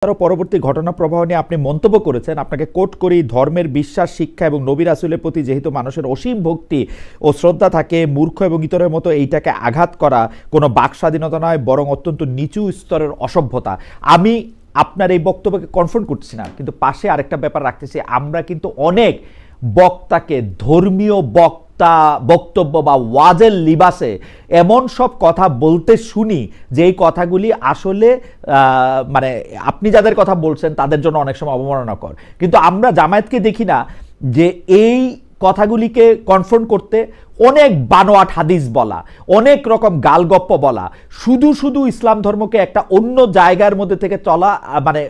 পরবর্তী ঘটনা প্রবাহ নিয়ে আপনি মন্তব্য করেছেন। আপনাকে কোট করি, ধর্মের বিশ্বাস, শিক্ষা এবং নবী রাসূলের প্রতি যেহেতু মানুষের অসীম ভক্তি ও শ্রদ্ধা থাকে, মূর্খ এবং ইতরের মতো এইটাকে আঘাত করা কোনো বাক স্বাধীনতা নয়, বরং অত্যন্ত নিচু স্তরের অসভ্যতা। আমি আপনার এই বক্তব্যকে কনফার্ম করছি না, কিন্তু পাশে আরেকটা ব্যাপার রাখতেছি। আমরা কিন্তু অনেক বক্তাকে ধর্মীয় বক্তব্য বা ওয়াজের লিবাসে এমন সব কথা বলতে শুনি যে এই কথাগুলি আসলে মানে আপনি যাদের কথা বলছেন তাদের জন্য অনেক সময় অবমাননাকর। কিন্তু আমরা জামায়াতকে দেখি না যে এই কথাগুলিকে কনফ্রন্ট করতে অনেক বানোয়াট হাদিস বলা, অনেক রকম গালগপ্প বলা, শুধু শুধু ইসলাম ধর্মকে একটা অন্য জায়গার মধ্যে থেকে চলা, মানে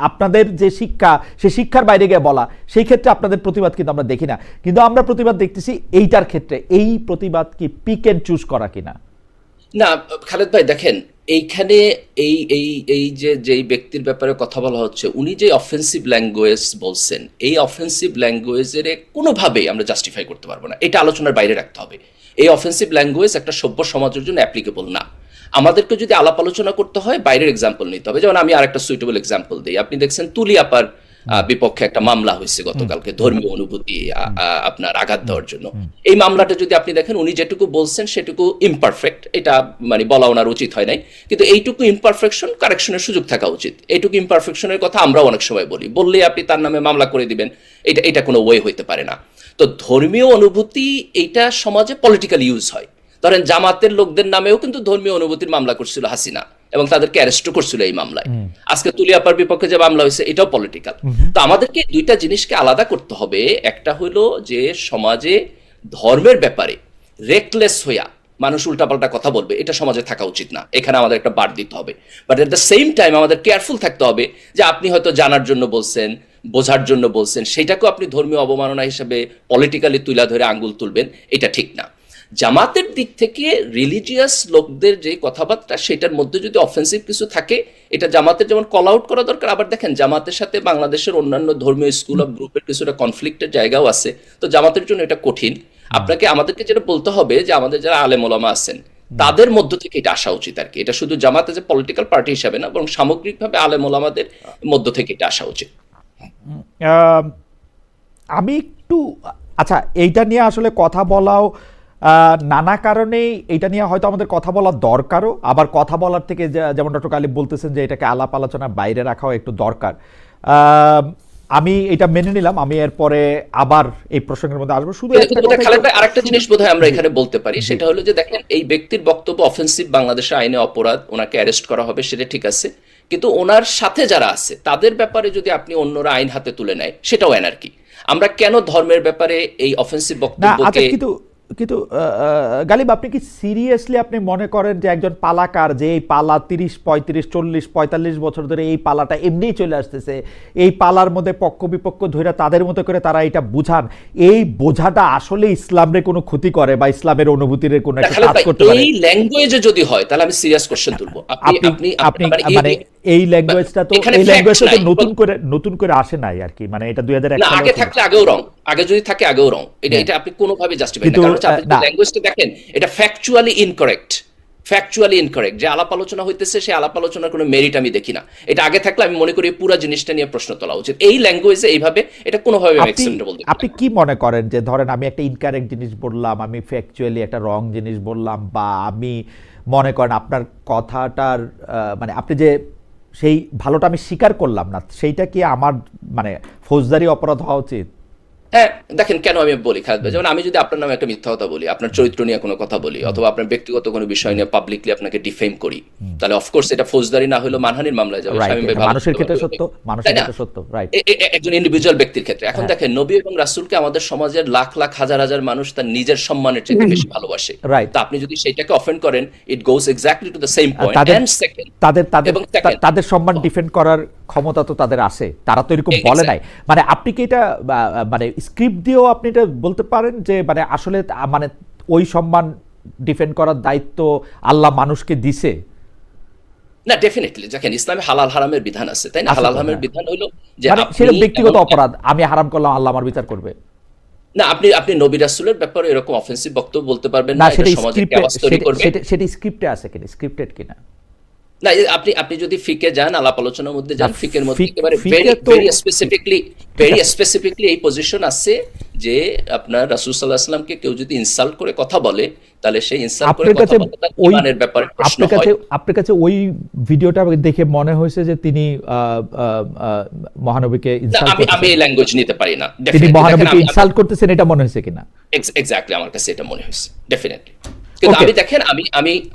আপনাদের যে শিক্ষা সে শিক্ষার বাইরে গিয়ে বলা, সেই ক্ষেত্রে আপনাদের প্রতিবাদ কিন্তু আমরা দেখি না। কিন্তু আমরা প্রতিবাদ দেখতেছি এইটার ক্ষেত্রে। এই প্রতিবাদ কি পিক এন্ড চুজ করা কিনা? না খালেদ ভাই, দেখেন এইখানে এই এই এই যে যেই ব্যক্তির ব্যাপারে কথা বলা হচ্ছে, উনি যে অফেন্সিভ ল্যাঙ্গুয়েজ বলছেন, এই অফেন্সিভ ল্যাঙ্গুয়েজের কোনোভাবেই আমরা জাস্টিফাই করতে পারবো না। এটা আলোচনার বাইরে রাখতে হবে। এই অফেন্সিভ ল্যাঙ্গুয়েজ একটা সভ্য সমাজের জন্য অ্যাপ্লিকেবল না। আমাদেরকে যদি আলাপ আলোচনা করতে হয় বাইরের এক্সাম্পল নিতে হবে। যেমন আমি আরেকটা সুইটেবল এক্সাম্পল দিই। আপনি দেখছেন তুলি আপার বিপক্ষে একটা মামলা হয়েছে গতকালকে, ধর্মীয় অনুভূতি আপনার আঘাত দেওয়ার জন্য। এই মামলাটা যদি আপনি দেখেন, উনি যেটুকু বলছেন সেটুকু ইমপারফেক্ট, এটা মানে বলা ওনার উচিত হয় নাই, কিন্তু এইটুকু ইমপারফেকশন কারেকশনের সুযোগ থাকা উচিত। এইটুকু ইমপারফেকশনের কথা আমরাও অনেক সময় বলি, বললে আপনি তার নামে মামলা করে দিবেন, এটা কোনো ওয়ে হইতে পারে না। তো ধর্মীয় অনুভূতি এইটা সমাজে পলিটিক্যাল ইউজ হয়। ধরেন জামাতের লোকদের নামেও কিন্তু ধর্মীয় অনুভূতির মামলা করছিল হাসিনা, এবং তাদেরকে অ্যারেস্টও করছিল এই মামলায়। আজকে তুলিয়াপার বিপক্ষে যে মামলা হয়েছে এটাও পলিটিক্যাল। তো আমাদেরকে দুইটা জিনিসকে আলাদা করতে হবে। একটা হলো যে সমাজে ধর্মের ব্যাপারে রেকলেস হইয়া মানুষ উল্টাপাল্টা কথা বলবে, এটা সমাজে থাকা উচিত না। এখানে আমাদের একটা বাদ দিতে হবে। But at the same time আমাদের কেয়ারফুল থাকতে হবে যে আপনি হয়তো জানার জন্য বলছেন, বোঝার জন্য বলছেন, সেটাকেও আপনি ধর্মীয় অবমাননা হিসেবে পলিটিক্যালি তুলা ধরে আঙ্গুল তুলবেন, এটা ঠিক না। জামাতের দিক থেকে রিলিজিয়াস লোকদের যে কথাবার্তা, সেটার মধ্যে যদি অফেন্সিভ কিছু থাকে, এটা জামাতের যেমন কল আউট করা দরকার। আবার দেখেন, জামাতের সাথে বাংলাদেশের অন্যান্য ধর্মীয় স্কুল অফ গ্রুপের কিছুটা কনফ্লিক্টের জায়গাও আছে। তো জামাতের জন্য এটা কঠিন। আমাদেরকে যেটা বলতে হবে যে আমাদের যারা আলেম ওলামা আছেন তাদের মধ্য থেকে এটা আসা উচিত আর কি। এটা শুধু জামাতে যে পলিটিক্যাল পার্টি হিসাবে না, বরং সামগ্রিকভাবে আলেম ওলামাদের মধ্য থেকে এটা আসা উচিত। আমি একটু আচ্ছা, এইটা নিয়ে আসলে কথা বলাও নানা কারণেই এটা নিয়ে হয়তো আমাদের কথা বলার দরকারও, আবার কথা বলার থেকে যেমন ডক্টর কালিব বলতেছেন যে এটাকে আলাপ আলোচনার বাইরে রাখাও একটু দরকার। আমি এটা মেনে নিলাম। আমি এরপরে আবার এই প্রসঙ্গের মধ্যে আসবো। শুধু আরেকটা জিনিস বোধহয় আমরা এখানে বলতে পারি, সেটা হলো যে দেখেন, এই ব্যক্তির বক্তব্য অফেন্সিভ, বাংলাদেশের আইনে অপরাধ, ওনাকে অ্যারেস্ট করা হবে, সেটা ঠিক আছে। কিন্তু ওনার সাথে যারা আছে তাদের ব্যাপারে যদি আপনি অন্যরা আইন হাতে তুলে নেয়, সেটাও অ্যানার্কি। আমরা কেন ধর্মের ব্যাপারে এই অফেন্সিভ বক্তব্যকে কিন্তু গালিব, আপনি কি সিরিয়াসলি আপনি মনে করেন যে একজন পালাকার, যে এই পালা 30, 35, 40, 45 বছর ধরে এই পালাটা এমনিই চলে আসতেছে, এই পালার মধ্যে পক্ষ বিপক্ষ ধরে তাদের মতো করে তারা এটা বুঝান, এই বোঝাটা আসলে ইসলামের কোনো ক্ষতি করে বা ইসলামের অনুভূতির কোনো একটা কাজ করতে পারে? এই ল্যাঙ্গুয়েজে যদি হয় তাহলে আমি সিরিয়াস কোশ্চেন তুলবো। আপনি মানে এই ল্যাঙ্গুয়েজটা তো নতুন করে আসে নাই আর কি, মানে এটা 2001 না, আগে থাকলে আগেও রং, আগে যদি থাকে আগেও রং। এটা আপনি কোনোভাবে জাস্টিফাই না, কারণ আপনি ল্যাঙ্গুয়েজটা দেখেন, এটা ফ্যাকচুয়ালি ইনকারেক্ট। যে আলাপ আলোচনা হইতেছে, সেই আলাপ আলোচনার কোনো মেরিট আমি দেখি না। এটা আগে থাকলে আমি মনে করি পুরো জিনিসটা নিয়ে প্রশ্ন তোলা উচিত। এই ল্যাঙ্গুয়েজে এইভাবে এটা কোনোভাবে অ্যাকসেপ্টেবল। আপনি কি মনে করেন যে ধরেন আমি একটা ইনকারেক্ট জিনিস বললাম, আমি ফ্যাকচুয়ালি একটা রং জিনিস বললাম, বা আমি মনে করেন আপনার কথাটার মানে আপনি যে সেই ভালোটা আমি স্বীকার করলাম না, সেইটা কি আমার মানে ফৌজদারি অপরাধ হওয়া উচিত? হ্যাঁ, দেখেন কেন আমি বলি খালেদ ভাই, যেমন আমি যদি আপনার নামে একটা মিথ্যা কথা বলি, আপনার চরিত্র নিয়ে কোনো কথা বলি, অথবা আপনার ব্যক্তিগত কোনো বিষয় নিয়ে পাবলিকলি আপনাকে ডিফেম করি, তাহলে অফকোর্স এটা ফৌজদারি না হলেও মানহানির মামলায় যাবে। মানুষের ক্ষেত্রে সত্য, মানুষের ক্ষেত্রে সত্য, রাইট, একজন ইন্ডিভিজুয়াল ব্যক্তির ক্ষেত্রে। এখন দেখেন, নবী এবং রাসূলকে আমাদের সমাজের লাখ লাখ হাজার হাজার মানুষ তার নিজের সম্মানের চেয়ে বেশি ভালোবাসে। তো আপনি যদি সেটাকে অফেন্ড করেন, it goes exactly to the same point. And second, তাদের সম্মান ডিফেন্ড করার ক্ষমতা তো তাদের আছে, তারা তো এরকম বলে নাই। মানে আপনি কি এটা মানে স্ক্রিপ্ট দিয়েও আপনি এটা বলতে পারেন যে মানে আসলে মানে ওই সম্মান ডিফেন্ড করার দায়িত্ব আল্লাহ মানুষকে দিছে? না, ডেফিনেটলি দেখেন, ইসলামে হালাল হারামের বিধান আছে, তাই না? হালাল হারামের বিধান হলো যে সেটা ব্যক্তিগত অপরাধ, আমি হারাম করলাম, আল্লাহ আমার বিচার করবে না। আপনি নবী রাসূলের ব্যাপারে এরকম অফেন্সিভ বক্তব্য বলতে পারবেন না, এটা সমাজে কেওয়াস তৈরি করবে। সেটা স্ক্রিপ্টে আছে কিনা, স্ক্রিপ্টেড কিনা? না, আপনি আপনি যদি ফিকে যান, আলাপ আলোচনার মধ্যে যান, না, ফিকের মধ্যে একেবারে ফিকে তো ভেরি স্পেসিফিকলি এই পজিশন আছে যে আপনার রাসূল সাল্লাল্লাহু আলাইহি ওয়াসাল্লামকে কেউ যদি ইনসাল্ট করে কথা বলে, তাহলে সেই ইনসাল্ট করে আপনার কথা কাছে বলে তার ওই ঈমানের ব্যাপারে প্রশ্ন আপনার কাছে হয়। আপনার কাছে ওই ভিডিওটা দেখে মনে হয়েছে যে তিনি আহ, আহ, আহ, মহানবীকে না, ইনসাল্ট আমি আমি করতেছেন, এই ল্যাঙ্গুয়েজ নিতে পারি না তিনি ডেফিনেটলি। দেখেন, মহানবীকে আমি ইনসাল্ট করতেছেন, এটা মনে হয়েছে কিনা? এক্স্যাক্টলি আমার কাছে এটা মনে হয়েছে ডেফিনেটলি। কিন্তু ওকে, আমি দেখেন,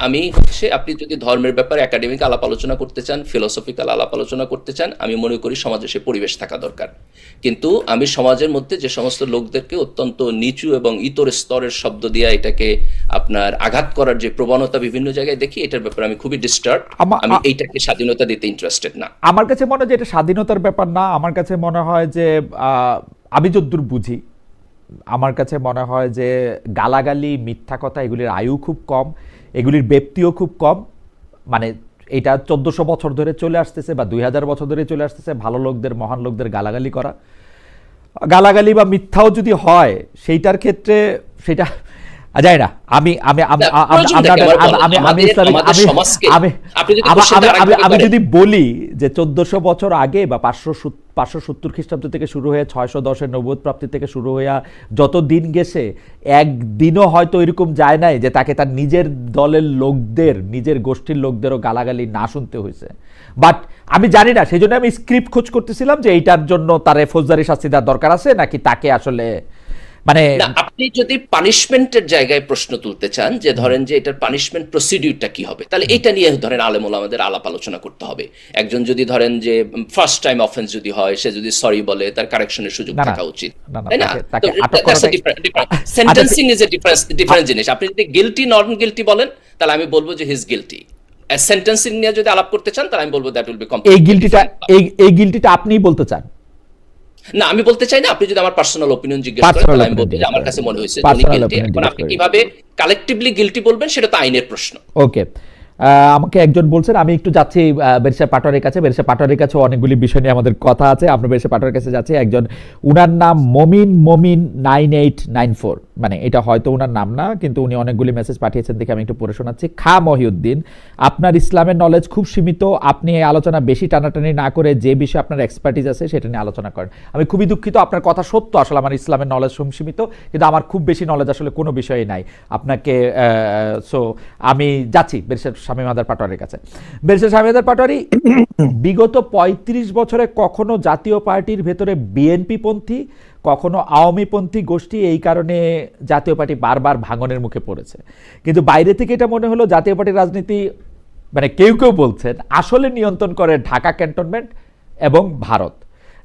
আমি হচ্ছে, আপনি যদি ধর্মের ব্যাপারে একাডেমিক আলাপ আলোচনা করতে চান, ফিলোসফিক্যাল আলাপ আলোচনা করতে চান, আমি মনে করি সমাজে সে পরিবেশ থাকা দরকার। কিন্তু আমি সমাজের মধ্যে যে সমস্ত লোকদেরকে অত্যন্ত নিচু এবং ইতর স্তরের শব্দ দিয়ে এটাকে আপনার আঘাত করার যে প্রবণতা বিভিন্ন জায়গায় দেখি, এটার ব্যাপারে আমি খুবই ডিস্টার্ব। আমি এইটাকে স্বাধীনতা দিতে ইন্টারেস্টেড না। আমার কাছে মনে হয় যে এটা স্বাধীনতার ব্যাপার না। আমার কাছে মনে হয় যে আমি যতদূর বুঝি, আমার কাছে মনে হয় যে গালাগালি, মিথ্যা কথা, এগুলির আয়ু খুব কম, এগুলির ব্যাপ্তিও খুব কম। মানে এটা 1400 বছর ধরে চলে আসতেছে বা 2000 বছর ধরে চলে আসতেছে, ভালো লোকদের, মহান লোকদের গালাগালি করা। গালাগালি বা মিথ্যাও যদি হয় সেইটার ক্ষেত্রে সেটা যায় না। আমি আমি আমি না, আমি প্রয়োজনটা কি আমার বলেন? আমি আমি আমাদের ইসলামিক আমাদের আমি সমাজকে আমি আপনি যদি আমি কোশ্চেনটা আমি আরেকভাবে আমি করেন, যদি বলি যে 1400 বছর আগে বা 570 খ্রিস্টাব্দ থেকে শুরু হয়ে 610-এর নবুয়ত প্রাপ্তি থেকে শুরু হয়ে যত দিন গেছে, একদিনও হয়তো এরকম যায় নাই যে তাকে তার নিজের দলের লোকদের, নিজের গোষ্ঠীর লোকদেরও গালাগালি না শুনতে হয়েছে। বাট আমি জানি না, সেই জন্য আমি স্ক্রিপ্ট খোঁজ করতেছিলাম যে এইটার জন্য তার ফৌজদারি শাস্তি দেওয়ার দরকার আছে নাকি তাকে আসলে মানে না, আপনি যদি পানিশমেন্টের জায়গায় প্রশ্ন তুলতে চান যে ধরেন যে এটার পানিশমেন্ট প্রসিডিউরটা কি হবে, তাহলে এটা নিয়ে ধরেন আলেম ওলামাদের আলাপ আলোচনা করতে হবে। একজন যদি ধরেন যে ফার্স্ট টাইম অফেন্স যদি হয়, সে যদি সরি বলে, তার কারেকশনের সুযোগ না না থাকা উচিত, না না তাই না? তাকে আটক করাটাই আচ্ছা সেন্টেন্সিং ইজ এ ডিফারেন্স জিনিস। আপনি যদি গিলটি নন গিলটি বলেন, তাহলে আমি বলবো যে হি ইজ গিলটি। সেন্টেন্সিং নিয়ে যদি আলাপ করতে চান, তাহলে আমি বলবো দ্যাট উইল বি এই কমপ্লিটলি গিল্টিটা ডিফারেন্ট। এই গিল্টিটা আপনিই বলতে চান? না, আমি বলতে চাই না। আপনি যদি আমার পার্সোনাল ওপিনিয়ন জিজ্ঞেস করেন, পার্সোনাল তাহলে আমি অপিনিয়ন বলবো যে জিজ্ঞেস আমার করেন, কাছে মনে হয়েছে যে উনি পার্সোনাল গিলটি। অপিনিয়ন এখন জিজ্ঞেস আপনি করেন। কিভাবে কালেকটিভলি গিলটি বলবেন, সেটা তো আইনের প্রশ্ন। ওকে, আমাকে একজন বলছেন, আমি একটু যাচ্ছি বেরিসা পাটোয়ারির কাছে। বেরিসা পাটোয়ারির কাছে অনেকগুলি বিষয় নিয়ে আমাদের কথা আছে, আমরা বেরিসা পাটোয়ারির কাছে যাচ্ছি। একজন, উনার নাম মমিন 9894, মানে এটা হয়তো উনার নাম না, কিন্তু উনি অনেকগুলি মেসেজ পাঠিয়েছেন, দেখে আমি একটু পড়ে শোনাচ্ছি। খা মহিউদ্দিন, আপনার ইসলামের নলেজ খুব সীমিত, আপনি এই আলোচনা বেশি টানাটানি না করে যে বিষয়ে আপনার এক্সপার্টিজ আছে সেটা নিয়ে আলোচনা করেন। আমি খুবই দুঃখিত, আপনার কথা সত্য, আসলে আমার ইসলামের নলেজ সীমিত, কিন্তু আমার খুব বেশি নলেজ আসলে কোনো বিষয়ে নাই। আপনাকে সো আমি যাচ্ছি বেরিসা শামীম আদার পাটোয়ারির কাছে। বেরিসা শামীম আদার পাটোয়ারি, বিগত 35 বছরে কখনো জাতীয় পার্টির ভেতরে বিএনপি পন্থী, কখনো আওয়ামীপন্থী গোষ্ঠী, এই কারণে জাতীয় পার্টি বারবার ভাঙনের মুখে পড়েছে। কিন্তু বাইরে থেকে এটা মনে হলো জাতীয় পার্টির রাজনীতি, মানে কেউ কেউ বলছেন আসলে নিয়ন্ত্রণ করে ঢাকা ক্যান্টনমেন্ট এবং ভারত।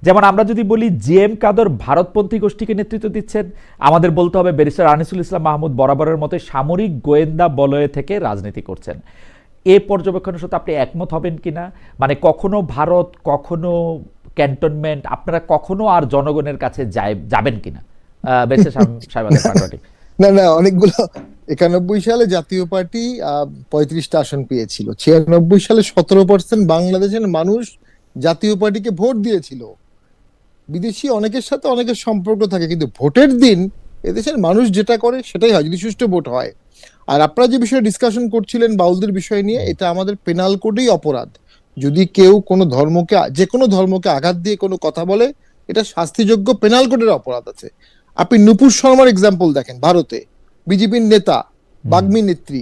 যেমন আমরা যদি বলি জিএম কাদর ভারতপন্থী গোষ্ঠীকে নেতৃত্ব দিচ্ছেন, আমাদের বলতে হবে ব্যারিস্টার আনিসুল ইসলাম মাহমুদ বরাবরের মতো সামরিক গোয়েন্দা বলয়ে থেকে রাজনীতি করছেন। এ পর্যবেক্ষণের সাথে আপনি একমত হবেন কিনা? মানে কখনো ভারত, কখনো ক্যান্টনমেন্ট, আপনারা কখনো আর জনগণের কাছে যাবেন কিনা? ব্যারিস্টার সাহেব পাটোয়ারি। না না, অনেকগুলো। 91 সালে জাতীয় পার্টি 35টা আসন পেয়েছিল। 96 সালে 17% বাংলাদেশের মানুষ জাতীয় পার্টিকে ভোট দিয়েছিল। বিদেশি অনেকের সাথে অনেকের সম্পর্ক থাকে, কিন্তু ভোটের দিন এদেশের মানুষ যেটা করে সেটাই হয়, যদি সুষ্ঠু ভোট হয়। আর আপনারা যে বিষয়ে ডিসকাশন করছিলেন বাউলদের বিষয় নিয়ে, এটা আমাদের পেনাল কোডেই অপরাধ। যদি কেউ কোনো ধর্মকে, যে কোনো ধর্মকে আঘাত দিয়ে কোনো কথা বলে, এটা শাস্তিযোগ্য, পেনাল কোডের অপরাধ আছে। আপনি নুপুর শর্মার এক্সাম্পল দেখেন, ভারতে বিজেপির নেতা, বাগ্মী নেত্রী,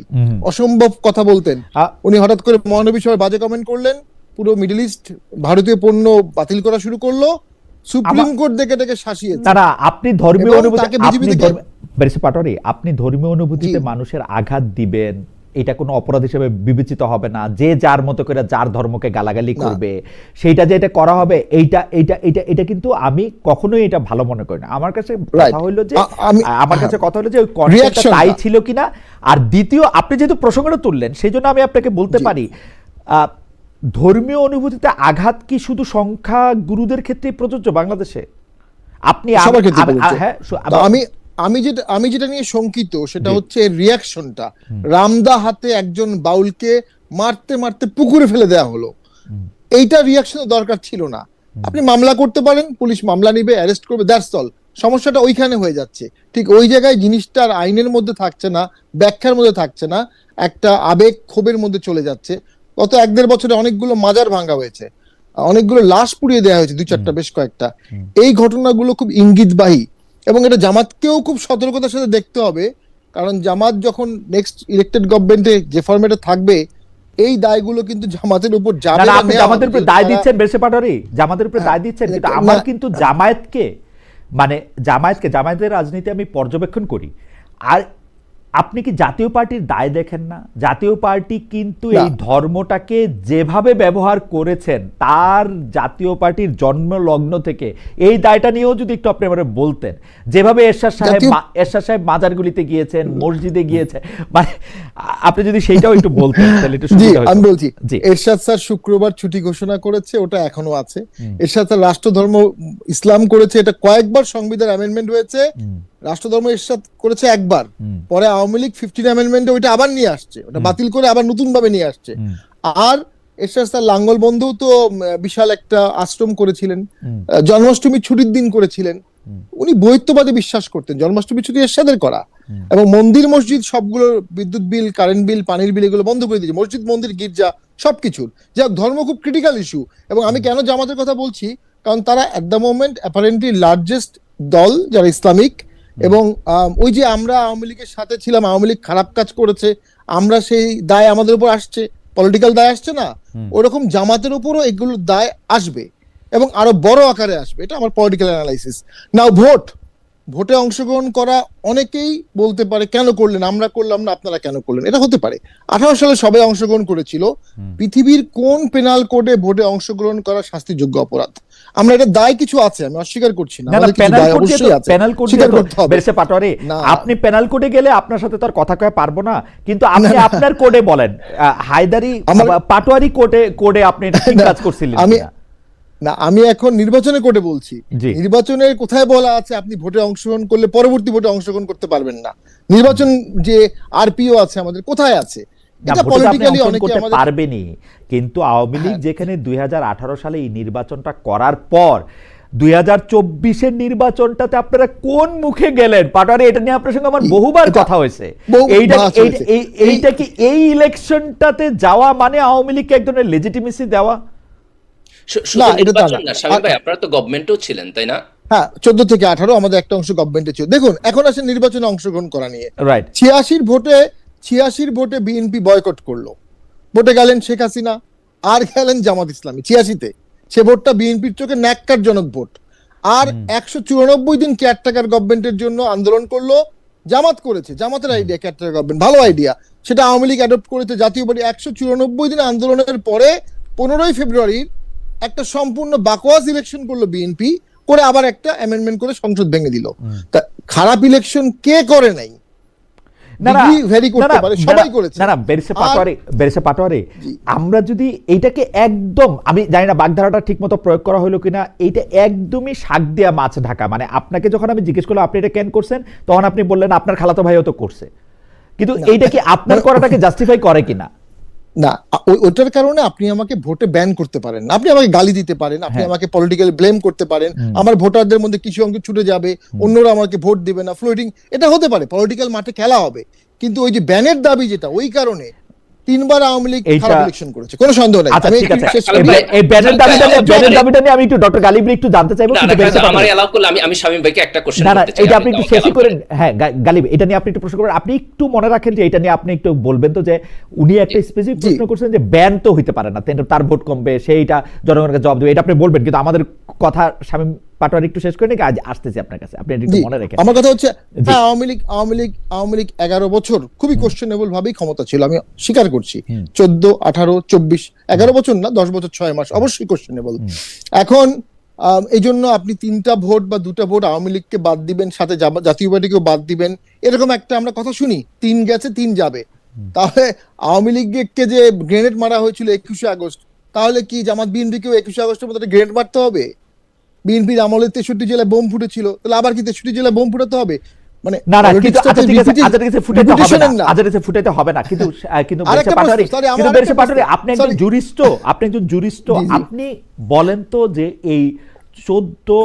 অসম্ভব কথা বলতেন। উনি হঠাৎ করে মহানবী সভায় বাজে কমেন্ট করলেন, পুরো মিডল ইস্ট ভারতীয় পণ্য বাতিল করা শুরু করলো, সুপ্রিম কোর্ট দেখে দেখে শাসিয়েছে। না, আপনি ধর্মীয় অনুভূতি, ব্যারিস্টার পাটোয়ারি, আপনি ধর্মীয় অনুভূতিতে মানুষের আঘাত দিবেন, এটা কোনো অপরাধ হিসেবে বিবেচিত হবে না। যে যার মতো করে যার ধর্মকে গালাগালি করবে, সেইটা যে এটা করা হবে, এইটা এইটা এটা এটা কিন্তু আমি কখনোই এটা ভালো মনে করি না। আমার কাছে কথা হলো যে ওই কনটেক্সটটা তাই ছিল কিনা। আর দ্বিতীয়, আপনি যেহেতু প্রসঙ্গটা তুললেন, সেই জন্য আমি আপনাকে বলতে পারি, ধর্মীয় অনুভূতিতে আঘাত কি শুধু সংখ্যা গুরুদের ক্ষেত্রে প্রযোজ্য বাংলাদেশে? আপনি আমি যেটা নিয়ে শঙ্কিত সেটা হচ্ছে রিয়াকশনটা। রামদা হাতে একজন বাউলকে মারতে মারতে পুকুরে ফেলে দেওয়া হলো, এইটা রিয়াকশনের দরকার ছিল না। আপনি মামলা করতে পারেন, পুলিশ মামলা নিবে, অ্যারেস্ট করবে, দ্যাটস অল। সমস্যাটা ওইখানে হয়ে যাচ্ছে। ঠিক ওই জায়গায় জিনিসটার আইনের মধ্যে থাকছে না, ব্যাখ্যার মধ্যে থাকছে না, একটা আবেগ ক্ষোভের মধ্যে চলে যাচ্ছে। গত 1-1.5 বছরে অনেকগুলো মাজার ভাঙা হয়েছে, অনেকগুলো লাশ পুড়িয়ে দেওয়া হয়েছে, 2-4টা বেশ কয়েকটা। এই ঘটনাগুলো খুব ইঙ্গিতবাহী এবং এটা জামাতকেও খুব সতর্কতার সাথে দেখতে হবে, কারণ জামাত যখন নেক্সট ইলেক্টেড গভর্নমেন্টে যে ফরম্যাটে থাকবে, এই দায়গুলো কিন্তু জামাতের উপর না যাবে না, না, আপনি নেওয়া জামাতের হবে। উপরে দায় দিচ্ছেন বেরসে পাটোয়ারি, জামাতের উপরে দায় দিচ্ছেন, কিন্তু না, আমার কিন্তু জামায়াতকে মানে জামায়াতের রাজনীতি আমি পর্যবেক্ষণ করি, আর আপনি কি জাতীয় পার্টির দায় দেখেন না? জাতীয় পার্টি কিন্তু এই না। ধর্মটাকে যেভাবে ব্যবহার করেছেন, তার জাতীয় পার্টির জন্ম লগ্ন থেকে এই দায়টা নিয়েও যদি একটু আপনি আমাদের বলতেন, যেভাবে এরশাদ সাহেব মাজারগুলিতে গিয়েছেন, মসজিদে গিয়েছেন, মানে আপনি যদি সেইটাও একটু বলতেন তাহলে একটু জি সুবিধা হতো। আমি বলছি, জি এরশাদ স্যার শুক্রবার ছুটি ঘোষণা করেছে, ওটা এখনো আছে। এরশাদ স্যার রাষ্ট্রধর্ম ইসলাম করেছে, এটা কয়েকবার সংবিধান অ্যামেন্ডমেন্ট হয়েছে। রাষ্ট্রধর্ম এরশাদ করেছে একবার, পরে আওয়ামী লীগ 15 অ্যামেন্ডমেন্টে ওইটা আবার নিয়ে আসছে, ওটা বাতিল করে আবার নতুন ভাবে নিয়ে আসছে। আর এরশাদ স্যার লাঙ্গল বন্ধেও তো বিশাল একটা আশ্রম করেছিলেন, জন্মাষ্টমী ছুটির দিন করেছিলেন। উনি বৈত্যবাদে বিশ্বাস করতেন, জন্মাষ্টমী ছুটি এরশাদের করা, এবং মন্দির মসজিদ সবগুলো বিদ্যুৎ বিল, কারেন্ট বিল, পানির বিল এগুলো বন্ধ করে দিয়েছে, মসজিদ মন্দির গির্জা সবকিছুর। যাক, ধর্ম খুব ক্রিটিক্যাল ইস্যু। এবং আমি কেন জামাতের কথা বলছি, কারণ তারা at the moment apparently largest দল যারা ইসলামিক, এবং ওই যে আমরা আওয়ামী লীগের সাথে ছিলাম, আওয়ামী লীগ খারাপ কাজ করেছে, আমরা সেই দায় আমাদের উপর আসছে, পলিটিক্যাল দায় আসছে না, ওরকম জামাতের উপরও এগুলোর দায় আসবে এবং আরো বড় আকারে আসবে। এটা আমার পলিটিক্যাল অ্যানালাইসিস। নাও ভোটে অংশগ্রহণ করা, অনেকেই বলতে পারে কেন করলেন, আমরা করলাম না, আপনারা কেন করলেন, এটা হতে পারে। 18 সালে সবাই অংশগ্রহণ করেছিল। পৃথিবীর কোন পেনাল কোডে ভোটে অংশগ্রহণ করা শাস্তিযোগ্য অপরাধ? আমরা এটা দায় কিছু আছে, আমি অস্বীকার করছি না, আমাদের কিছু দায় অবশ্যই আছে, স্বীকার করতে হবে। বেরসে পাটোয়ারি, না। আপনি পেনাল কোডে গেলে আপনার সাথে তো আর কথা কয়ে পারবো না, কিন্তু আপনি আপনার কোডে বলেন, হায়দারি পাটোয়ারি কোডে আপনি এটা ঠিক কাজ করছিলেন কিনা? আমি এখন নির্বাচনের কোডে বলছি। জি। নির্বাচনের কোথায় বলা আছে আপনি ভোটে অংশগ্রহণ করলে পরবর্তী ভোটে অংশগ্রহণ করতে পারবেন না? নির্বাচন যে আরপিও আছে আমাদের, কোথায় আছে? না, এটা ভোটে তো আপনি পলিটিক্যালি অংশগ্রহণ অনেকে করতে আমাদের পারবেনই, কিন্তু আওয়ামী লীগ যেখানে 2018 সালে এই নির্বাচনটা করার পর 2024-এর নির্বাচনটাতে আপনারা কোন মুখে গেলেন পাটোয়ারি? এটা নিয়ে আপনার সঙ্গে আমার বহুবার কথা হয়েছে। এইটা কি এই ইলেকশনটাতে যাওয়া মানে আওয়ামী লীগকে এক ধরনের লেজিটিমেসি দেওয়া? না, এটা তা না। শামীম ভাই, আপনারা তো গভর্নমেন্টও ছিলেন, তাই না? হ্যাঁ, 14 থেকে 18 আমাদের একটা অংশ গভর্নমেন্টে ছিল। দেখুন, এখন আসেন নির্বাচনে অংশগ্রহণ করা নিয়ে। রাইট। 86 ভোটে বিএনপি বয়কট করলো, ভোটে গেলেন শেখ হাসিনা আর গেলেন জামাত ইসলামী। 86-তে সে ভোটটা বিএনপির চোখে ন্যাক্কারজনক ভোট। আর 194 দিন কেয়ারটেকার গভর্নমেন্টের জন্য আন্দোলন করলো, জামাত করেছে, জামাতের আইডিয়া কেয়ারটেকার গভর্নমেন্ট, ভালো আইডিয়া, সেটা আওয়ামী লীগ অ্যাডপ্ট করেছে। জাতীয় পার্টি 194 দিন আন্দোলনের পরে 15ই ফেব্রুয়ারির একটা সম্পূর্ণ বাকওয়াস ইলেকশন করলো বিএনপি, করে আবার একটা অ্যামেন্ডমেন্ট করে সংসদ ভেঙে দিল। তা খারাপ ইলেকশন কে করে নাই? আমরা যদি এইটাকে একদম, আমি জানি না বাগধারাটা ঠিক মতো প্রয়োগ করা হলো কিনা, এইটা একদমই শাক দেয়া মাছ ঢাকা। মানে আপনাকে যখন আমি জিজ্ঞেস করলাম আপনি এটা কেন করছেন, তখন আপনি বললেন আপনার খালাতো ভাইও তো করছে, কিন্তু এইটা কি আপনার করাটাকে জাস্টিফাই করে কিনা? না, ওইটার কারণে আপনি আমাকে ভোটে ব্যান করতে পারেন, আপনি আমাকে গালি দিতে পারেন, আপনি আমাকে পলিটিক্যাল ব্লেম করতে পারেন, আমার ভোটারদের মধ্যে কিছু অংশ ছুটে যাবে, অন্যরা আমাকে ভোট দিবে না, ফ্লোটিং, এটা হতে পারে, পলিটিক্যাল মাঠে খেলা হবে। কিন্তু ওই যে ব্যানের দাবি, যেটা ওই কারণে 3বার আওয়ামী লীগ খারাপ ইলেকশন করেছে, কোনো সন্দেহ নাই। আচ্ছা, ঠিক আছে, এই ব্যানের দাবিটা নিয়ে আমি একটু ডক্টর গালিব একটু জানতে চাইবো। আমার এলাও করলে আমি শামীম ভাইকে একটা কোশ্চেন করতে চাই। এটা আপনি একটু শেষ করেন। হ্যাঁ গালিব, এটা নিয়ে আপনি একটু প্রশ্ন করবেন। আপনি একটু মনে রাখেন যে এটা নিয়ে আপনি একটু বলবেন তো, যে উনি একটা স্পেসিফিক প্রশ্ন করছেন যে ব্যান তো হইতে পারে না, তার ভোট কমবে, সেইটা জনগণকে জবাব দেবে, এটা আপনি বলবেন, কিন্তু আমাদের কথা শামীম পাটোয়ারি একটু শেষ করে নাকি আজ আসতেছি আপনার কাছে, আপনি একটু মনে রাখেন। আমার কথা হচ্ছে, আওয়ামী লীগ 11 বছর খুবই কোশ্চেনেবল ভাবেই ক্ষমতা ছিল, আমি স্বীকার করছি। 14, 18, 24, 11 বছর না, 10 বছর 6 মাস অবশ্যই কোশ্চেনেবল। এখন এই জন্য আপনি 3টা ভোট বা 2টা ভোট আওয়ামী লীগকে বাদ দিবেন, সাথে জাতীয় পার্টিকেও বাদ দিবেন, এরকম একটা আমরা কথা শুনি। 3 গেছে, 3 যাবে। তাহলে আওয়ামী লীগকে যে গ্রেনেড মারা হয়েছিল 21শে আগস্ট, তাহলে কি জামাত বিএনপিকেও 21শে আগস্টের মধ্যে গ্রেনেড মারতে হবে? বিএনপির আমলে 63 জেলায় বোম ফুটেছিল, তাহলে আবার কি 63 জেলায় বোম ফুটাতে হবে? মানে না না, কিন্তু আচ্ছা ঠিক আছে, ফুটাইতে হবে না, কিন্তু বেরসে পাটোয়ারি, আপনি একজন জুরিস্ট, আপনি বলেন তো যে এই 14,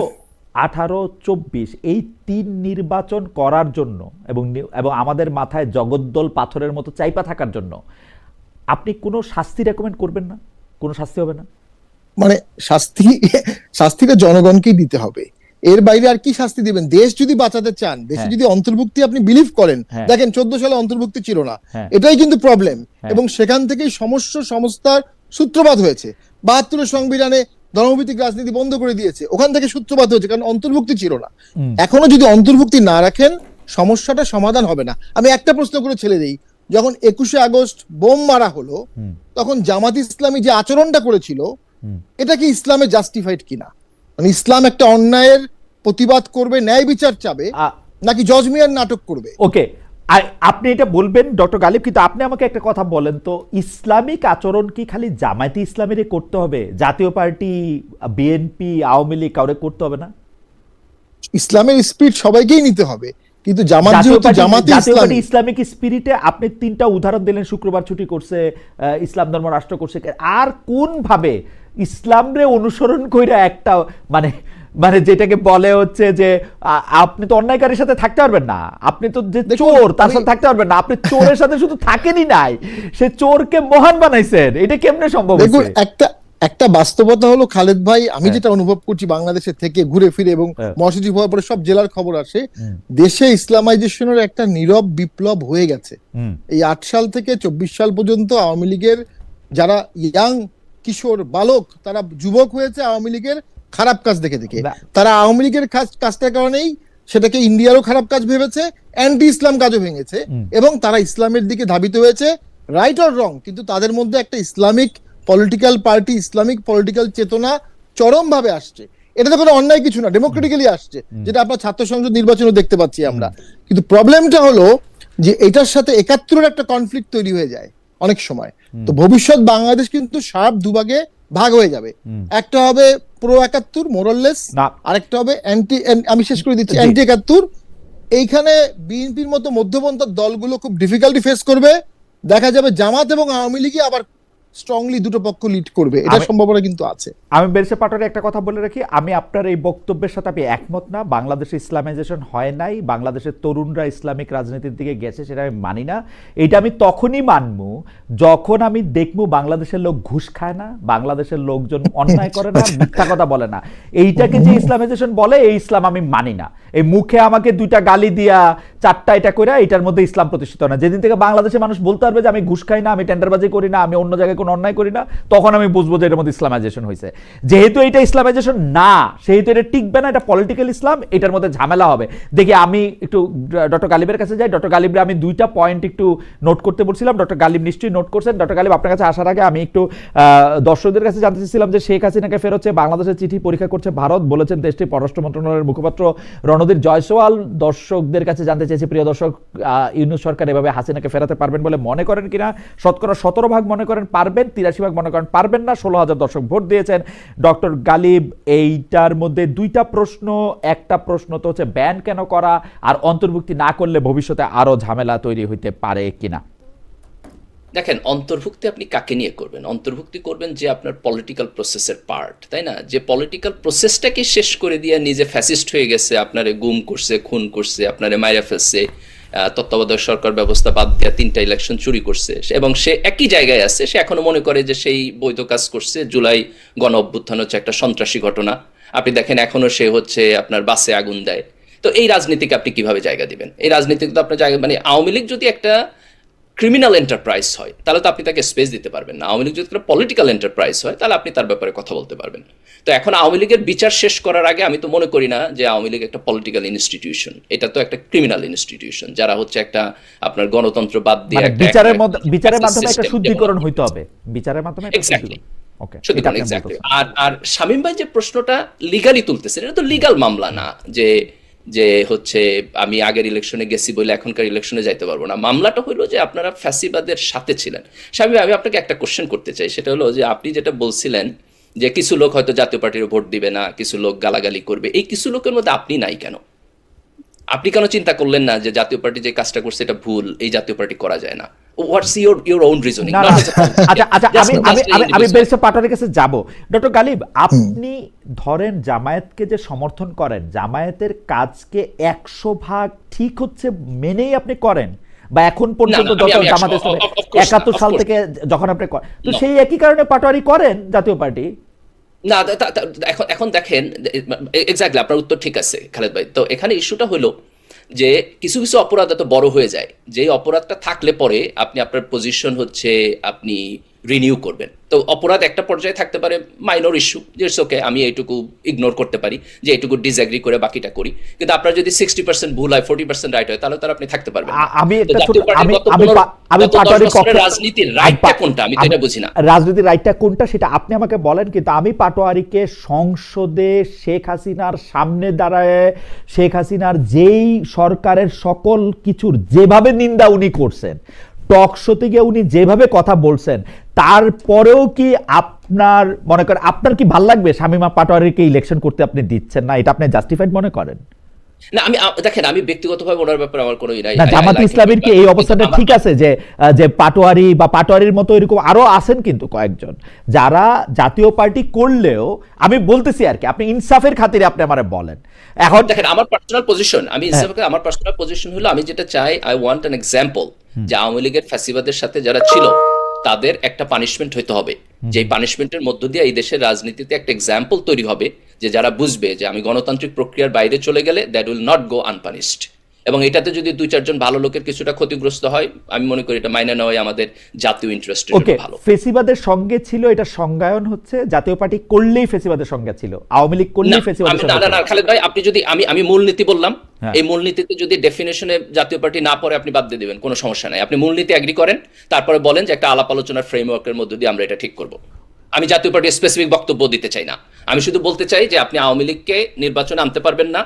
18, 24 এই 3 নির্বাচন করার জন্য এবং আমাদের মাথায় জগদ্দল পাথরের মতো চাইপা থাকার জন্য আপনি কোনো শাস্তি রেকমেন্ড করবেন না? কোনো শাস্তি হবে না? মানে শাস্তিটা জনগণকেই দিতে হবে, এর বাইরে আর কি শাস্তি দিবেন? দেশ যদি বাঁচাতে চান, দেশে হ্যাঁ। যদি অন্তর্ভুক্তি আপনি বিলিভ করেন, হ্যাঁ। দেখেন 14 সালে অন্তর্ভুক্তি ছিল না, হ্যাঁ। এটাই কিন্তু প্রবলেম। হ্যাঁ। এবং সেখান থেকেই সংস্থার সূত্রপাত হয়েছে। 72 সংবিধানে ধর্মভিত্তিক রাজনীতি বন্ধ করে দিয়েছে, ওখান থেকে সূত্রপাত হয়েছে, কারণ অন্তর্ভুক্তি ছিল না। এখনো যদি অন্তর্ভুক্তি না রাখেন, সমস্যাটা সমাধান হবে না। আমি একটা প্রশ্ন করে ছেড়ে দিই, যখন 21শে আগস্ট বোম মারা হলো, তখন জামাত ইসলামী যে আচরণটা করেছিল, এটা কি ইসলামে জাস্টিফাইড কিনা? মানে ইসলাম একটা অন্যায়ের প্রতিবাদ করবে, ন্যায় বিচার চাবে, নাকি জজ মিয়ার নাটক করবে? ওকে, আপনি এটা বলবেন ডক্টর গালিব, কিন্তু আপনি আমাকে একটা কথা বলেন তো, ইসলামিক আচরণ কি খালি জামায়াতে ইসলামীরে করতে হবে? জাতীয় পার্টি, বিএনপি, আওয়ামী লীগ কাউরে করতে হবে না? ইসলামের স্পিরিট সবাইকেই নিতে হবে, কিন্তু জামাত যেহেতু জামাতে ইসলামী, ইসলামিক স্পিরিটে আপনি 3টা উদাহরণ দিলেন, শুক্রবার ছুটি করছে, ইসলাম ধর্ম রাষ্ট্র করছে, আর কোন ভাবে ইসলামরে অনুসরণ কইরা একটা মানে মানে যেটাকে বলে হচ্ছে যে আপনি তো অন্যায়কারীর সাথে থাকতে পারবেন না, আপনি তো যে চোর তার সাথে থাকতে পারবেন না, আপনি চোরের সাথে শুধু থাকেনই নাই, সে চোরকে মহান বানাইছেন, এটা কেমনে সম্ভব? দেখুন একটা বাস্তবতা হলো খালেদ ভাই, আমি যেটা অনুভব করছি বাংলাদেশে থেকে ঘুরে ফিরে, এবং মহাসচিব হওয়ার পরে সব জেলার খবর আসে, দেশে ইসলামাইজেশনের একটা নীরব বিপ্লব হয়ে গেছে। এই 8 সাল থেকে 24 সাল পর্যন্ত আওয়ামী লীগের যারা ইয়াং কিশোর বালক, তারা যুবক হয়েছে আওয়ামী লীগের খারাপ কাজ দেখে দেখে। তারা আওয়ামী লীগের কাজটার কারণেই সেটাকে ইন্ডিয়ারও খারাপ কাজ ভেবেছে, অ্যান্টি ইসলাম কাজও ভেঙেছে, এবং তারা ইসলামের দিকে ধাবিত হয়েছে, রাইট অর রং, কিন্তু তাদের মধ্যে একটা Islamic political party, Islamic political চেতনা চরম ভাবে আসছে। এটা তো কোনো অন্যায় কিছু না, ডেমোক্রেটিক্যালি আসছে, যেটা আপনার ছাত্র সংসদ নির্বাচনও দেখতে পাচ্ছি আমরা। কিন্তু প্রবলেমটা হলো যে এটার সাথে 71-এর একটা কনফ্লিক্ট তৈরি হয়ে যায় অনেক সময়। তো ভবিষ্যৎ বাংলাদেশ কিন্তু শার্প দুভাগে ভাগ হয়ে যাবে, একটা হবে প্রো 71 মোরাললেস, আরেকটা হবে অ্যান্টি, আমি শেষ করে দিচ্ছি, অ্যান্টি 71। এইখানে বিএনপির মতো মধ্যপন্থার দলগুলো খুব ডিফিকাল্টি ফেস করবে, দেখা যাবে জামাত এবং আওয়ামী লীগই আবার স্ট্রংলি দুটো পক্ষ লিড করবে, এটা সম্ভাবনা কিন্তু আছে। আমি বেরসে পাটোয়ারি একটা কথা বলে রাখি, আমি আপনার এই বক্তব্যের সাথে আমি একমত না। বাংলাদেশে ইসলামাইজেশন হয় নাই, বাংলাদেশের তরুণরা ইসলামিক রাজনীতির দিকে গেছে, সেটা আমি মানি না। এটা আমি তখনই মানবো যখন আমি দেখবো বাংলাদেশের লোক ঘুষ খায় না, বাংলাদেশের লোকজন অন্যায় করে না, মিথ্যা কথা বলে না। এইটাকে যে ইসলামাইজেশন বলে, এই ইসলাম আমি মানি না। এই মুখে আমাকে 2টা গালি দিয়া 4টা এটা করে, এটার মধ্যে ইসলাম প্রতিষ্ঠিত না। যেদিন থেকে বাংলাদেশের মানুষ বলতে পারবে যে আমি ঘুষ খাই না, আমি টেন্ডারবাজি করি না, আমি অন্য জায়গায় কোনো অন্যায় করি না, তখন আমি বুঝবো যে এর মধ্যে ইসলামাইজেশন হয়েছে। যেহেতু এটা ইসলামাইজেশন না, সেহেতু এটা টিকবে না, এটা পলিটিক্যাল ইসলাম, এটার মধ্যে ঝামেলা হবে। দেখি আমি একটু ডক্টর গালিবের কাছে যাই। ডক্টর গালিবরে আমি 2টা পয়েন্ট একটু নোট করতে বলছিলাম, ডক্টর গালিব নিশ্চয়ই নোট করছেন। ডক্টর গালিব, আপনার কাছে আসার আগে আমি একটু দর্শকদের কাছে জানতে চাইছিলাম যে শেখ হাসিনাকে ফেরত চেয়ে বাংলাদেশের চিঠি পরীক্ষা করছে ভারত, বলেছেন দেশটির পররাষ্ট্র মন্ত্রণালয়ের মুখপাত্র রণধীর জয়সওয়াল। দর্শকদের কাছে জানতে চেয়েছি, প্রিয় দর্শক, ইউনূস সরকার এভাবে হাসিনাকে ফেরাতে পারবেন বলে মনে করেন কিনা? শতকরা 17% মনে করেন পারবেন, 83% মনে করেন পারবেন না। 16,000 দর্শক ভোট দিয়েছেন। ডক্টর গালিব, এইটার মধ্যে 2টা প্রশ্ন। একটা প্রশ্ন তো হচ্ছে ব্যান কেন করা, আর অন্তর্ভুক্তি না করলে ভবিষ্যতে আরো ঝামেলা তৈরি হইতে পারে কিনা? দেখেন, অন্তর্ভুক্তি আপনি কাকে নিয়ে করবেন? অন্তর্ভুক্তি করবেন যে আপনার পলিটিক্যাল প্রসেসের পার্ট, তাই না? যে পলিটিক্যাল প্রসেসটাকে শেষ করে দিয়ে নিজে ফ্যাসিস্ট হয়ে গেছে, আপনারে গুম করছে, খুন করছে, আপনারে মাইরা ফেলছে, তত্ত্বাবধায়ক সরকার ব্যবস্থা বাদ দিয়ে 3টা ইলেকশন চুরি করছে, এবং সে একই জায়গায় আছে। সে এখনো মনে করে যে সেই বৈধ কাজ করছে। জুলাই গণ অভ্যুত্থান হচ্ছে একটা সন্ত্রাসী ঘটনা। আপনি দেখেন এখনো সে হচ্ছে আপনার বাসে আগুন দেয়। তো এই রাজনীতিকে আপনি কিভাবে জায়গা দিবেন? এই রাজনীতিকে তো আপনার জায়গা, মানে আওয়ামী লীগ যদি একটা ক্রিমিনাল এন্টারপ্রাইজ হয় তাহলে তো আপনি তাকে স্পেস দিতে পারবেন না। আওয়ামী লীগ যদি একটা পলিটিক্যাল এন্টারপ্রাইজ হয় তাহলে আপনি তার ব্যাপারে কথা বলতে পারবেন। তো এখন আওয়ামী লীগের বিচার শেষ করার আগে আমি তো মনে করি না যে আওয়ামী লীগ একটা পলিটিক্যাল ইনস্টিটিউশন, এটা তো একটা ক্রিমিনাল ইনস্টিটিউশন, যারা হচ্ছে একটা আপনার গণতন্ত্র বাদ দিয়ে বিচারের মাধ্যমে একটা শুদ্ধিকরণ হইতে হবে, বিচারের মাধ্যমে এক্স্যাক্টলি। আর শামীম ভাই যে প্রশ্নটা লিগালি তুলতেছেন, এটা তো লিগাল মামলা না যে হচ্ছে আমি আগের ইলেকশনে গেছি বলে এখনকার ইলেকশনে যাইতে পারবো না। মামলাটা হলো যে আপনারা ফ্যাসিবাদের সাথে ছিলেন। শামীম ভাই, আমি আপনাকে একটা কোশ্চেন করতে চাই, সেটা হলো যে আপনি যেটা বলছিলেন যে কিছু লোক হয়তো জাতীয় পার্টির ভোট দিবে না, কিছু লোক গালাগালি করবে, এই কিছু লোকের মধ্যে আপনি নাই কেন? আপনি কেন চিন্তা করলেন না যে জাতীয় পার্টি যে কাজটা করছে এটা ভুল, এই জাতীয় পার্টি করা যায় না? What's your own reasoning? আমি বেরসে পাটোয়ারির কাছে যাব। ডক্টর গালিব, আপনি ধরেন জামায়াতকে যে সমর্থন করেন, জামায়াতের কাজকে 100% ঠিক হচ্ছে মেনেই আপনি করেন, বা এখন পর্যন্ত না, যত আমি জামাত ইসলামী of course না, 71 of সাল course থেকে যখন আপনি তো No. সেই একই কারণে পাটোয়ারি করেন জাতীয় পার্টি। না এখন দেখেন, এক্স্যাক্টলি আপনার উত্তর ঠিক আছে খালেদ ভাই। তো এখানে ইস্যুটা হলো যে কিছু কিছু অপরাধ এত বড় হয়ে যায়, যে অপরাধটা থাকলে পরে আপনি আপনার পজিশন হচ্ছে আপনি রিনিউ করবেন। তো অপরাধ একটা পর্যায়ে থাকতে পারে মাইনর ইস্যু, যে ওকে আমি এইটুকু ইগনোর করতে পারি, যে এইটুকু ডিসএগ্রি করে বাকিটা করি। কিন্তু আপনার যদি 60% ভুল হয় 40% রাইট হয়, তাহলে তার আপনি থাকতে পারবেন না। আমি তো একটা ছোট জাতীয় পার্টির আমি গত আমি 15 আমি গত 10 পাটোয়ারির বছরের পক্ষে রাজনীতির রাইটটা কোনটা আমি তো এটা বুঝি না। রাজনীতির রাইটটা কোনটা সেটা আপনি আমাকে বলেন, কিন্তু আমি পাটোয়ারিকে সংসদে শেখ হাসিনার সামনে দাঁড়ায় শেখ হাসিনার যেই সরকারের সকল কিছুর যেভাবে নিন্দা উনি করছেন, টক শোতে গিয়ে উনি যেভাবে কথা বলছেন, তারপরেও কি আপনার মনে করেন আপনার কি ভাল লাগবে শামীমা পাটোয়ারিকে ইলেকশন করতে আপনি দিচ্ছেন না? এটা আপনি জাস্টিফাইড মনে করেন? না, দেখেন, আমি ব্যক্তিগতভাবে ওনার ব্যাপারে আমার কোনো না, জামাত ইসলামীর কি এই অবস্থাটা ঠিক আছে যে যে পাটোয়ারি বা পাটোয়ারির মতো এরকম আরো আছেন কিন্তু কয়েকজন যারা জাতীয় পার্টি করলেও, আমি বলতেছি আর কি, আপনি ইনসাফের খাতিরে আপনি আমারে বলেন। এখন দেখেন, আমার পার্সোনাল পজিশন, আমি হিসাবে আমার পার্সোনাল পজিশন হলো, আমি যেটা চাই, আই ওয়ান্ট অ্যান এক্সাম্পল যে আওয়ামী লীগের ফ্যাসিবাদের সাথে যারা ছিল তাদের একটা পানিশমেন্ট হইতে হবে, যে পানিশমেন্টের মধ্য দিয়ে এই দেশের রাজনীতিতে একটা এক্সাম্পল তৈরি হবে, যে যারা বুঝবে যে আমি গণতান্ত্রিক প্রক্রিয়ার বাইরে চলে গেলে দ্যাট উইল নট গো আনপানিশড। এবং এটাতে যদি 2-4 জন ভালো লোকের কিছুটা ক্ষতিগ্রস্ত হয়, আমি মনে করি এটা মাইনে নেওয়াই আমাদের জাতীয় ইন্টারেস্টের ওকে, ভালো। ফেসিবাদের সঙ্গে ছিল, এটা সংজ্ঞায়ন হচ্ছে জাতীয় পার্টি করলেই ফেসিবাদের সঙ্গে ছিল, আওয়ামী লীগ করলেই ফেসিবাদের সঙ্গে ছিল। না খালেদ ভাই, আপনি যদি আমি মূলনীতি বললাম, হ্যাঁ। এই মূলনীতিতে যদি ডেফিনেশনে জাতীয় পার্টি না পড়ে আপনি বাদ দিয়ে দিবেন, কোনো সমস্যা নাই। আপনি মূলনীতি এগ্রি করেন, তারপরে বলেন যে একটা আলাপ আলোচনার ফ্রেমওয়ার্কের মধ্যে দিয়ে আমরা এটা ঠিক করব। আমি জাতীয় পার্টির স্পেসিফিক বক্তব্য দিতে চাই না, আমি শুধু বলতে চাই যে আপনি আওয়ামী লীগকে নির্বাচনে আনতে পারবেন না।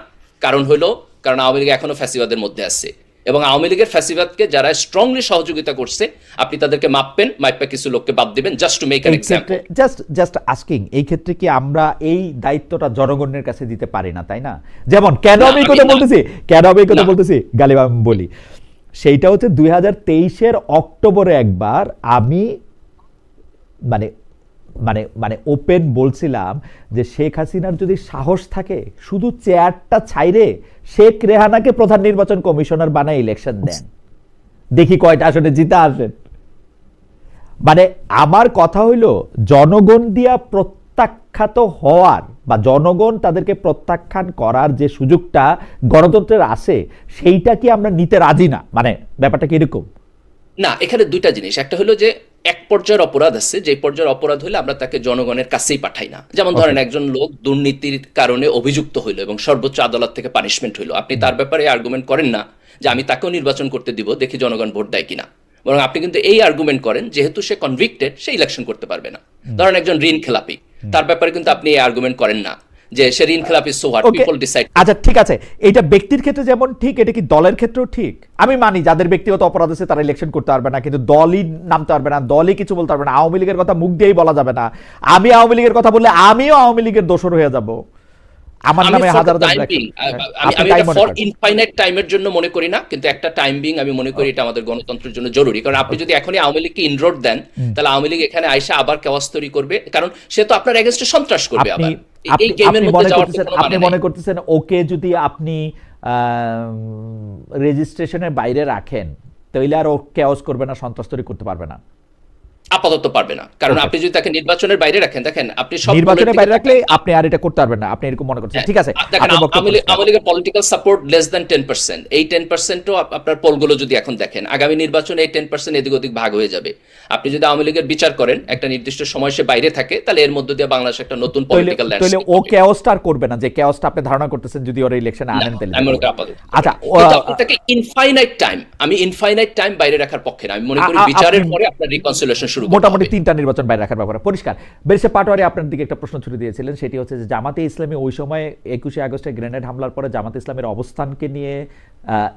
কারণ আওয়ামী লীগ এখনো ফ্যাসিবাদের মধ্যে আছে, এবং আওয়ামী লীগের ফ্যাসিবাদকে যারা স্ট্রংলি সহযোগিতা করছে আপনি তাদেরকে মাইপা কিছু লোককে বাদ দিবেন, just to make an example. Just asking, এই ক্ষেত্রে কি আমরা এই দায়িত্বটা জনগণের কাছে দিতে পারি না, তাই না? যেমন কেন আমি কথা বলতেছি গালিব, আমি বলি সেইটা হচ্ছে 2023-এর অক্টোবরে একবার আমি মানে মানে মানে ওপেন বলছিলাম যে শেখ হাসিনার যদি সাহস থাকে শুধু চেয়ারটা ছাইরে শেখ রেহানাকে প্রধান নির্বাচন কমিশনার বানায় ইলেকশন দেন, দেখি কয়টা আসলে জিতা আসেন। মানে আমার কথা হইল, জনগণ দিয়া প্রত্যাখ্যাত হওয়ার বা জনগণ তাদেরকে প্রত্যাখ্যান করার যে সুযোগটা গণতন্ত্রের আছে, সেইটা কি আমরা নিতে রাজি না? মানে ব্যাপারটা কি এরকম? না, এখানে দুইটা জিনিস, একটা হলো যে এক পর্যায়ের অপরাধ আছে, যে পর্যায়ের অপরাধ হলে আমরা তাকে জনগণের কাছেই পাঠাই না। যেমন ধরেন একজন লোক দুর্নীতির কারণে অভিযুক্ত হইলো এবং সর্বোচ্চ আদালত থেকে পানিশমেন্ট হইলো, আপনি তার ব্যাপারে আর্গুমেন্ট করেন না যে আমি তাকেও নির্বাচন করতে দিব, দেখি জনগণ ভোট দেয় কিনা। বরং আপনি কিন্তু এই আর্গুমেন্ট করেন যেহেতু সে কনভিক্টেড, সে ইলেকশন করতে পারবে না। ধরেন একজন ঋণ খেলাপি, তার ব্যাপারে কিন্তু আপনি এই আর্গুমেন্ট করেন না যে সে ঋণ খেলাপি, সো হোয়াট, পিপল ডিসাইড। আচ্ছা ঠিক আছে, এটা ব্যক্তির ক্ষেত্রে যেমন ঠিক, এটা কি দলের ক্ষেত্রেও ঠিক? আমি মানি যাদের ব্যক্তিগত অপরাধ আছে তারা ইলেকশন করতে পারবে না, কিন্তু দলই নামতে পারবে না, দলই কিছু বলতে পারবে না, আওয়ামী লীগের কথা মুখ দিয়েই বলা যাবে না। আমি আওয়ামী লীগের কথা বললে আমিও আওয়ামী লীগের দোষর হয়ে যাব, আমার নামে হাজার ফর ইনফাইনাইট টাইমের জন্য মনে করি না, কিন্তু একটা টাইম বিং আমি মনে করি এটা আমাদের গণতন্ত্রের জন্য জরুরি। কারণ আপনি যদি এখনই আওয়ামী লীগকে ইনরোড দেন, তাহলে আওয়ামী লীগ এখানে আইসা আবার কেওয়াস তৈরি করবে, কারণ সে তো আপনার এগেইনস্টে সন্ত্রাস করবে আবার। এই গেমের মধ্যে যাওয়ার কোনো মানে আপনি মনে করতেছেন ওকে যদি আপনি রেজিস্ট্রেশনের বাইরে রাখেন তাহলে আর ও কেওয়াস করবে না, সন্ত্রাস তৈরি করতে পারবে না? আপাতত পারবে না, কারণ আপনি যদি তাকে নির্বাচনের বাইরে রাখেন, দেখেন আপনি সব নির্বাচনের বাইরে রাখলে আপনি আর এটা করতে পারবেন না, আপনি এরকম মনে করছেন? ঠিক আছে, আওয়ামী লীগের পলিটিক্যাল সাপোর্ট লেস দ্যান 10%, এই 10%ও আপনার পোলগুলো যদি এখন দেখেন, আগামী নির্বাচনে এই 10% এদিক ওদিক ভাগ হয়ে যাবে। আপনি যদি আওয়ামী লীগের বিচার করেন, একটা নির্দিষ্ট সময় সে বাইরে থাকে, তাহলে এর মধ্যে দিয়ে বাংলাদেশ একটা নতুন পলিটিক্যাল ল্যান্ডস্কেপ। তাহলে ও কেওয়াসটা আর করবে না, যে কেওয়াসটা আপনি ধারণা করতেছেন যদি ওর ইলেকশনে আনেন তাহলে। আচ্ছা, তাকে ইনফাইনাইট টাইম, আমি ইনফাইনাইট টাইম বাইরে রাখার পক্ষে না। আমি মনে করি বিচারের পরে আপনার রিকনসিলিয়েশন শুরু করতে হবে। মোটামুটি 3টা নির্বাচন বাইরে রাখার ব্যাপারে পরিষ্কার। বেরিসা পাটোয়ারি আপনার দিকে একটা প্রশ্ন ছুড়ে দিয়েছিলেন, সেটি হচ্ছে যে জামাতে ইসলামী ওই সময় 21শে আগস্টে গ্রেনেড হামলার পরে জামাতে ইসলামের অবস্থানকে নিয়ে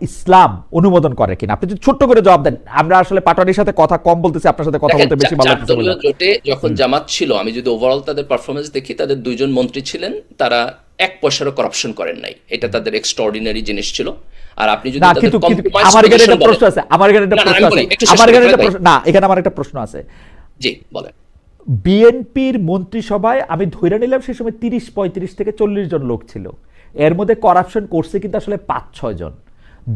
ইসলাম অনুমোদন করে কিনা? আপনি যদি ছোট্ট করে জবাব দেন। আমরা আসলে পাটোয়ারির সাথে কথা কম বলতেছি, আপনার সাথে কথা বলতে বেশি ভালো লাগছে। জোটে যখন জামাত ছিল, আমি যদি ওভারঅল তাদের পারফরমেন্স দেখি, তাদের 2 জন মন্ত্রী ছিলেন, তারা 1 পয়সারও করাপশন করেন নাই, এটা তাদের এক্সট্রাঅর্ডিনারি জিনিস ছিল। আর আপনি যদি আমার এখানে একটা প্রশ্ন আছে, এখানে আমার একটা প্রশ্ন আছে। জি বলেন। বিএনপির মন্ত্রিসভায় আমি ধরে নিলাম সেই সময় 30, 35 থেকে 40 জন লোক ছিল, এর মধ্যে করাপশন করছে কিন্তু আসলে 5-6 জন।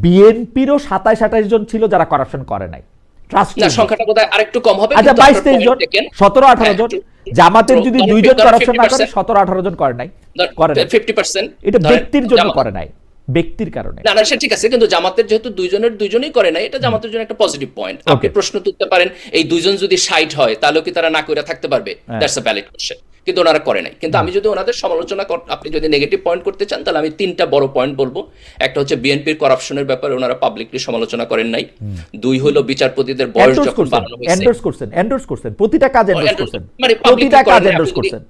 বিএনপিরও 27-28 জন ছিল যারা করাপশন করে নাই, ট্রাস্ট না, সংখ্যাটা বোধহয় আরেকটু কম হবে। আচ্ছা, কিন্তু 22-23 জন, আপনার point taken। 17-18 জন। জামাতের যদি ধরেন 2 জন ধরেন করাপশন না করে 50%, 17-18 জন করে নাই, করে নাই। 50%, এটা ধরেন ব্যক্তির জন্য জামাত- করে নাই, ব্যক্তির কারণে। না না, সে ঠিক আছে, কিন্তু জামাতের যেহেতু দুইজনই করে নাই, এটা জামাতের জন্য একটা পজিটিভ পয়েন্ট। আপনি Okay. প্রশ্ন তুলতে পারেন, এই দুইজন যদি 60 হয় তাহলে কি তারা না কইরা থাকতে পারবে? That's a valid question. কিন্তু ওনারা করে নাই। কিন্তু আমি যদি ওনাদের সমালোচনা আপনি যদি নেগেটিভ পয়েন্ট করতে চান, তাহলে আমি 3টা বড় পয়েন্ট বলবো। একটা হচ্ছে বিএনপির করাপশনের ব্যাপারে ওনারা পাবলিকলি সমালোচনা করেন নাই। 2 হলো বিচারপতিদের বয়স যখন বাড়ানো হয়েছে, এন্ডোর্স করছেন, প্রতিটা কাজ এন্ডোর্স করছেন, মানে প্রতিটা কাজ এন্ডোর্স করছেন।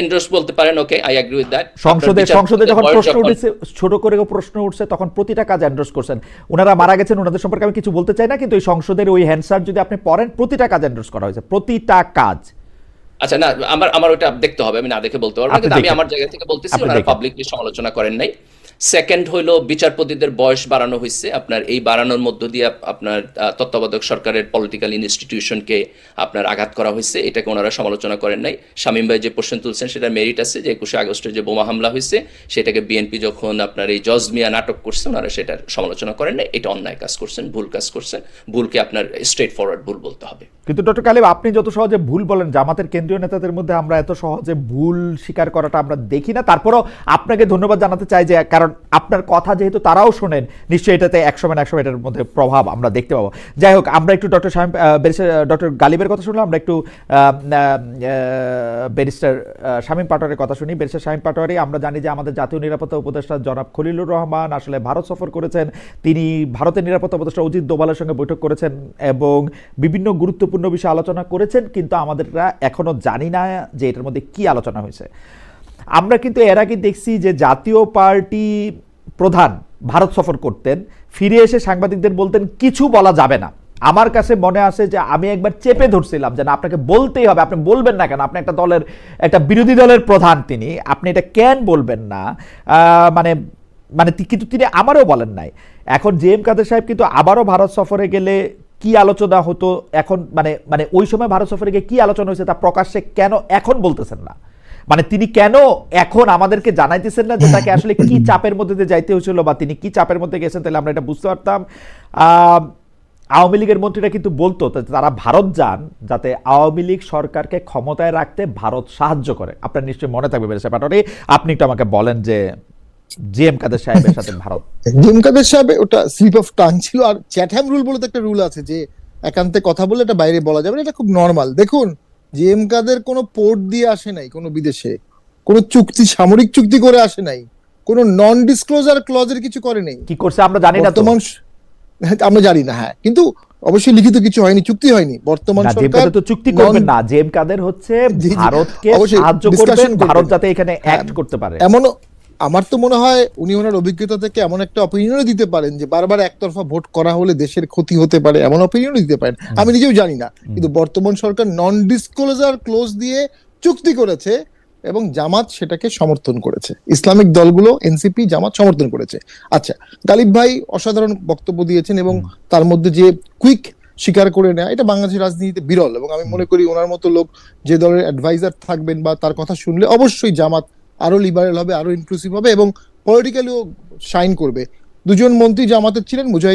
এন্ডোর্স বলতে পারেন, ওকে, আই এগ্রি উইথ দ্যাট। সংসদে যখন প্রশ্ন উঠেছে, ছোট করে প্রশ্ন উঠছে, তখন প্রতিটা কাজ এন্ডোর্স করছেন। ওনারা মারা গেছেন, ওনাদের সম্পর্কে আমি কিছু বলতে চাই না, কিন্তু এই সংসদের ওই হ্যান্ডসার যদি আপনি পড়েন, প্রতিটা কাজ এন্ডোর্স করা হয়েছে, প্রতিটা কাজ। আচ্ছা, না, আমার ওটা দেখতে হবে, আমি না দেখে বলতে পারবো না, কিন্তু আমি আমার জায়গা থেকে বলতেছি আপনি ওনারা দেখেন। পাবলিকলি সমালোচনা করেন নাই। সেকেন্ড হইলো বিচারপতিদের বয়স বাড়ানো হয়েছে। আপনার এই বাড়ানোর মধ্য দিয়ে আপনার তত্ত্বাবধায়ক সরকারের পলিটিক্যাল ইনস্টিটিউশনকে আপনার আঘাত করা হয়েছে, এটাকে ওনারা সমালোচনা করেন নাই। শামীম ভাই যে প্রশ্ন তুলছেন সেটার মেরিট আছে, যে 21শে আগস্টের যে বোমা হামলা হয়েছে সেটাকে বিএনপি যখন আপনার এই জজ মিয়া নাটক করছে, ওনারা সেটার সমালোচনা করেন নাই। এটা অন্যায় কাজ করছেন, ভুল কাজ করছেন, ভুলকে আপনার স্ট্রেট ফরওয়ার্ড ভুল বলতে হবে। কিন্তু ডক্টর কালিব, আপনি যত সহজে ভুল বলেন, জামাতের কেন্দ্রীয় নেতাদের মধ্যে আমরা এত সহজে ভুল স্বীকার করাটা আমরা দেখি না। তারপরেও আপনাকে ধন্যবাদ জানাতে চাই, যে কারণ আপনার কথা যেহেতু তারাও শোনেন, নিশ্চয়ই এটাতে 100 এটার মধ্যে প্রভাব আমরা দেখতে পাবো। যাই হোক, আমরা একটু ডক্টর গালিবের কথা শুনলাম, আমরা একটু ব্যারিস্টার শামীম পাটোয়ারির কথা শুনি। ব্যারিস্টার শামীম পাটোয়ারি, আমরা জানি যে আমাদের জাতীয় নিরাপত্তা উপদেষ্টা জনাব খলিলুর রহমান আসলে ভারত সফর করেছেন। তিনি ভারতের নিরাপত্তা উপদেষ্টা অজিত দোভালের সঙ্গে বৈঠক করেছেন এবং বিভিন্ন গুরুত্বপূর্ণ বিষয়ে আলোচনা করেছেন, কিন্তু আমাদেররা এখনো জানি না যে এটার মধ্যে কি আলোচনা হয়েছে। আমরা কিন্তু এর আগে দেখছি যে জাতীয় পার্টি প্রধান ভারত সফর করতেন, ফিরে এসে সাংবাদিকদের বলতেন কিছু বলা যাবে না। আমার কাছে মনে আসে যে আমি একবার চেপে ধরছিলাম যে না, আপনাকে বলতেই হবে, আপনি বলবেন না কেন? আপনি একটা বিরোধী দলের প্রধান, তিনি, আপনি এটা কেন বলবেন না? কিন্তু তিনি আমারও বলেন নাই। এখন জে.এম. কাদের সাহেব কিন্তু আবারও ভারত সফরে গেলে কি আলোচনা হতো এখন, মানে ওই সময় ভারত সফরে গিয়ে কি আলোচনা হয়েছে তা প্রকাশ্যে কেন এখন বলতেছেন না? মানে তিনি কেন এখন আমাদেরকে জানাইতেছেন না যে তাকে আসলে কি চাপের মধ্যে দিয়ে যাইতে হয়েছিল, বা তিনি কি চাপের মধ্যে গেছেন? তাহলে আমরা এটা বুঝতে পারতাম। আওয়ামী লীগের মন্ত্রীরা কিন্তু বলতো তারা ভারত যান যাতে আওয়ামী লীগ সরকারকে ক্ষমতায় রাখতে ভারত সাহায্য করে। আপনার নিশ্চয়ই মনে থাকবে ব্যারিস্টার পাটোয়ারি, আপনি একটু আমাকে বলেন যে জে.এম. কাদের সাহেবের সাথে ভারত। জে.এম. কাদের সাহেব, ওটা স্লিপ অফ টাং ছিল। আর চ্যাটহ্যাম রুল বলে তো একটা রুল আছে, যে একান্তে কথা বলে এটা বাইরে বলা যাবে না, এটা খুব নর্মাল। দেখুন, জে.এম. কাদের কোনো পোর্ট দিয়ে আসে নাই, কোনো বিদেশে কোনো চুক্তি, সামরিক চুক্তি করে আসে নাই, কোনো নন ডিসক্লোজার ক্লজের কিছু করে নেই। কি করছে আমরা জানি না, বর্তমান আমরা জানি না, হ্যাঁ, কিন্তু অবশ্যই লিখিত কিছু হয়নি, চুক্তি হয়নি। বর্তমান সরকার তো চুক্তি করবেন না, জে.এম. কাদের হচ্ছে ভারতকে সাহায্য করবেন, ভারত যাতে এখানে অ্যাক্ট করতে পারে। এমন আমার তো মনে হয় উনি ওনার অভিজ্ঞতা থেকে এমন একটা অপিনিয়নও দিতে পারেন যে বারবার একতরফা ভোট করা হলে দেশের ক্ষতি হতে পারে, এমন অপিনিয়নও দিতে পারেন। আমি নিজেও জানি না, কিন্তু বর্তমান সরকার নন ডিসক্লোজার ক্লোজ দিয়ে চুক্তি করেছে এবং জামাত সেটাকে সমর্থন করেছে, ইসলামিক দলগুলো, এনসিপি, জামাত সমর্থন করেছে। আচ্ছা, গালিব ভাই অসাধারণ বক্তব্য দিয়েছেন এবং তার মধ্যে যে কুইক স্বীকার করে নেয়, এটা বাংলাদেশের রাজনীতিতে বিরল। এবং আমি মনে করি ওনার মতো লোক যে দলের অ্যাডভাইজার থাকবেন বা তার কথা শুনলে অবশ্যই জামাত আরো লিবারেল হবে, আরো ইনক্লুসিভ হবে এবং পলিটিক্যালিও শাইন করবে। দুজন মন্ত্রী জামাতের ছিলেন, মুজাহিদ